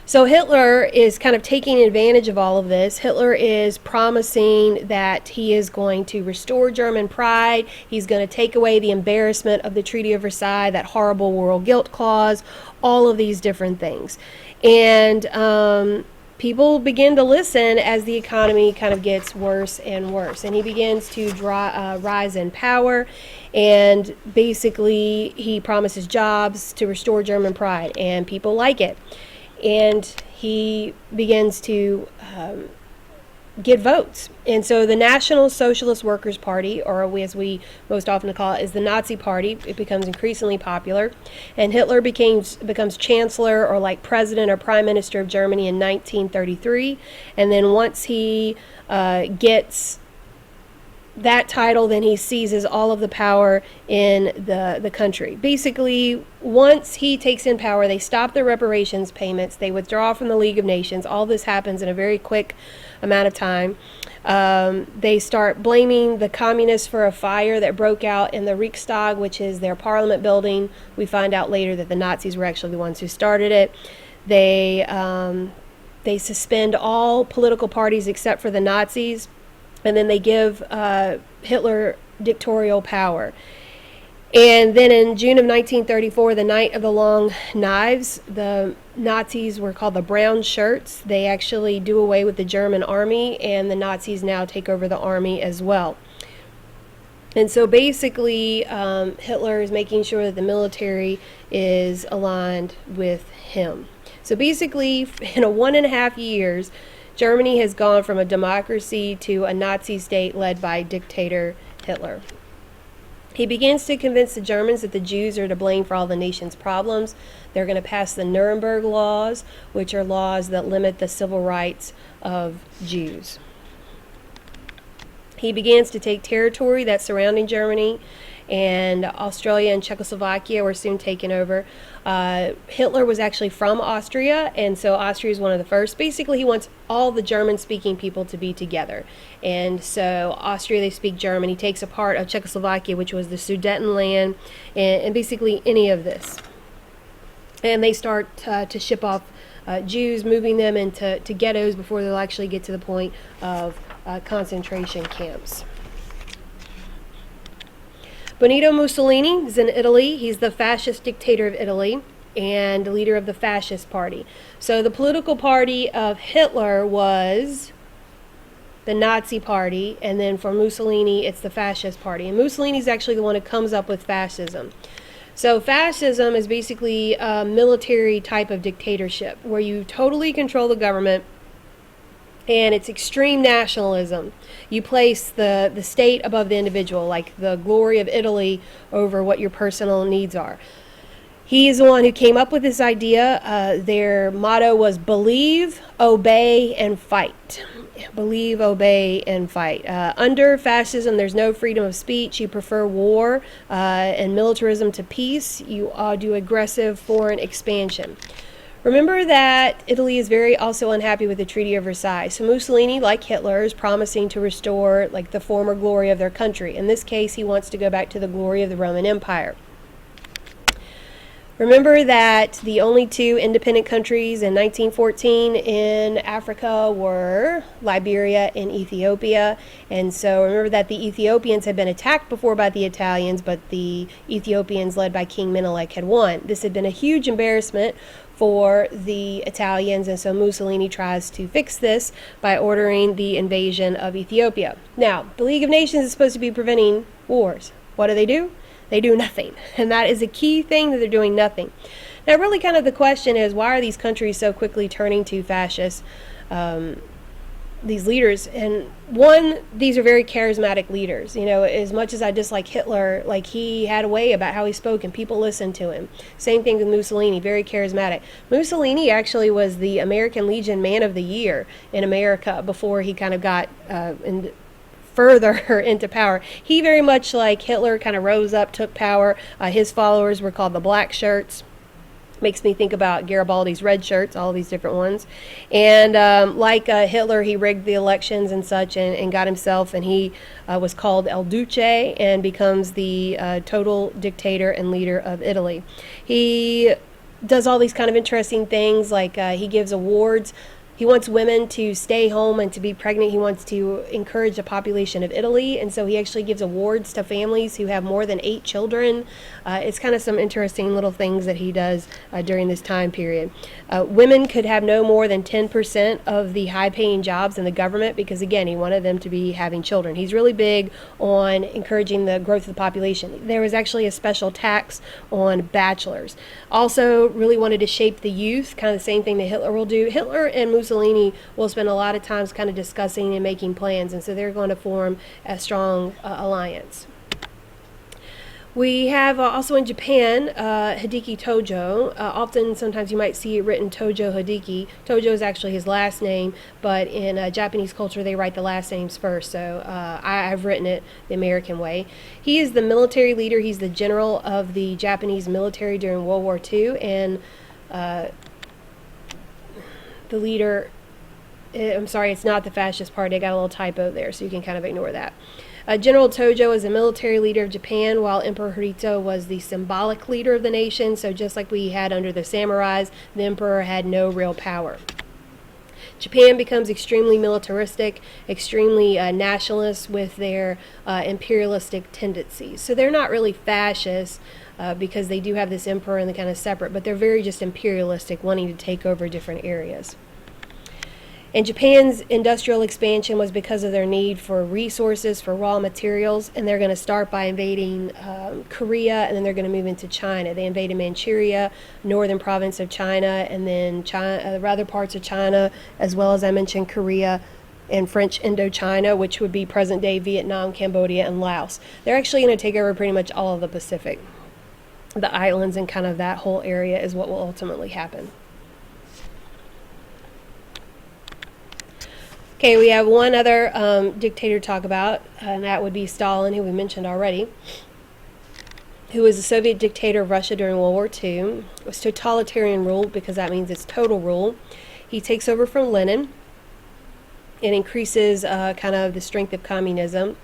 So Hitler is kind of taking advantage of all of this. Hitler is promising that he is going to restore German pride. He's going to take away the embarrassment of the Treaty of Versailles, that horrible moral guilt clause, all of these different things. And people begin to listen as the economy kind of gets worse and worse. And he begins to rise in power. And basically, he promises jobs to restore German pride. And people like it. And he begins to get votes. And so the National Socialist Workers' Party, or as we most often call it, is the Nazi Party. It becomes increasingly popular. And Hitler becomes chancellor, or like president or prime minister of Germany in 1933. And then once he gets that title, then he seizes all of the power in the country. Basically, once he takes in power, they stop their reparations payments, they withdraw from the League of Nations. All this happens in a very quick amount of time. They start blaming the communists for a fire that broke out in the Riksdag, which is their parliament building. We find out later that the Nazis were actually the ones who started it. They suspend all political parties except for the Nazis. And then they give Hitler dictatorial power. And then in June of 1934, the night of the long knives, the Nazis were called the Brown Shirts. They actually do away with the German army, and the Nazis now take over the army as well. And so basically, Hitler is making sure that the military is aligned with him. So basically, in 1.5 years, Germany has gone from a democracy to a Nazi state led by dictator Hitler. He begins to convince the Germans that the Jews are to blame for all the nation's problems. They're going to pass the Nuremberg laws, which are laws that limit the civil rights of Jews. He begins to take territory that's surrounding Germany, and Australia and Czechoslovakia were soon taken over. Hitler was actually from Austria, and so Austria is one of the first. Basically, he wants all the German-speaking people to be together. And so Austria, they speak German. He takes a part of Czechoslovakia, which was the Sudetenland, and basically any of this. And they start to ship off Jews, moving them into ghettos before they'll actually get to the point of concentration camps. Benito Mussolini is in Italy. He's the fascist dictator of Italy and the leader of the fascist party. So the political party of Hitler was the Nazi party, and then for Mussolini, it's the fascist party. And Mussolini is actually the one who comes up with fascism. So fascism is basically a military type of dictatorship where you totally control the government, and it's extreme nationalism. You place the state above the individual, like the glory of Italy over what your personal needs are. He is the one who came up with this idea. Their motto was believe, obey, and fight. Believe, obey, and fight. Under fascism, there's no freedom of speech. You prefer war and militarism to peace. You do aggressive foreign expansion. Remember that Italy is very also unhappy with the Treaty of Versailles. So Mussolini, like Hitler, is promising to restore like the former glory of their country. In this case, he wants to go back to the glory of the Roman Empire. Remember that the only two independent countries in 1914 in Africa were Liberia and Ethiopia. And so remember that the Ethiopians had been attacked before by the Italians, but the Ethiopians led by King Menelik had won. This had been a huge embarrassment for the Italians, and so Mussolini tries to fix this by ordering the invasion of Ethiopia. Now, the League of Nations is supposed to be preventing wars. What do? They do nothing, and that is a key thing, that they're doing nothing. Now, really kind of the question is, why are these countries so quickly turning to fascists, these leaders? And one, these are very charismatic leaders. You know, as much as I dislike Hitler, like, he had a way about how he spoke and people listened to him. Same thing with Mussolini, very charismatic. Mussolini actually was the American Legion Man of the Year in America before he kind of got further into power. He very much like Hitler kind of rose up, took power. His followers were called the Black Shirts. Makes me think about Garibaldi's red shirts, all these different ones. And like Hitler, he rigged the elections and such, and got himself, and he was called El Duce and becomes the total dictator and leader of Italy. He does all these kind of interesting things, like he gives awards. He wants women to stay home and to be pregnant. He wants to encourage the population of Italy, and so he actually gives awards to families who have more than 8 children. It's kind of some interesting little things that he does during this time period. Women could have no more than 10% of the high-paying jobs in the government because, again, he wanted them to be having children. He's really big on encouraging the growth of the population. There was actually a special tax on bachelors. Also, really wanted to shape the youth, kind of the same thing that Hitler will do. Hitler and Mussolini will spend a lot of times kind of discussing and making plans, and so they're going to form a strong alliance. We have also in Japan, Hideki Tojo. Often, sometimes you might see it written Tojo Hideki. Tojo is actually his last name, but in Japanese culture, they write the last names first, so I've written it the American way. He is the military leader. He's the general of the Japanese military during World War II, and the leader, I'm sorry, it's not the fascist party. I got a little typo there, so you can kind of ignore that. General Tojo is a military leader of Japan, while Emperor Hirohito was the symbolic leader of the nation. So just like we had under the samurais, the emperor had no real power. Japan becomes extremely militaristic, extremely nationalist with their imperialistic tendencies. So they're not really fascist because they do have this emperor and they're kind of separate, but they're very just imperialistic, wanting to take over different areas. And Japan's industrial expansion was because of their need for resources, for raw materials, and they're going to start by invading Korea, and then they're going to move into China. They invaded Manchuria, northern province of China, and then other parts of China, as well as I mentioned Korea and French Indochina, which would be present-day Vietnam, Cambodia, and Laos. They're actually going to take over pretty much all of the Pacific. The islands and kind of that whole area is what will ultimately happen. Okay, we have one other dictator to talk about, and that would be Stalin, who we mentioned already, who was a Soviet dictator of Russia during World War II. It was totalitarian rule because that means it's total rule. He takes over from Lenin and increases kind of the strength of communism.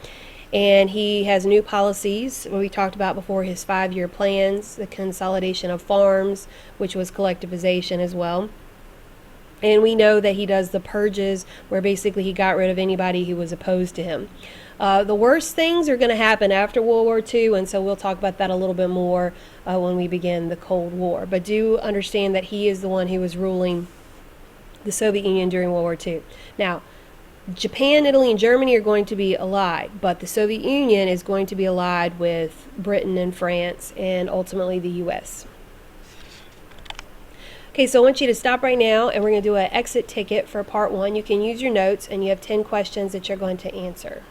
And he has new policies, what we talked about before, his 5-year plans, the consolidation of farms, which was collectivization as well. And we know that he does the purges, where basically he got rid of anybody who was opposed to him. The worst things are going to happen after World War II, and so we'll talk about that a little bit more when we begin the Cold War. But do understand that he is the one who was ruling the Soviet Union during World War II. Now, Japan, Italy, and Germany are going to be allied, but the Soviet Union is going to be allied with Britain and France and ultimately the U.S. Okay, so I want you to stop right now, and we're going to do an exit ticket for part 1. You can use your notes, and you have 10 questions that you're going to answer.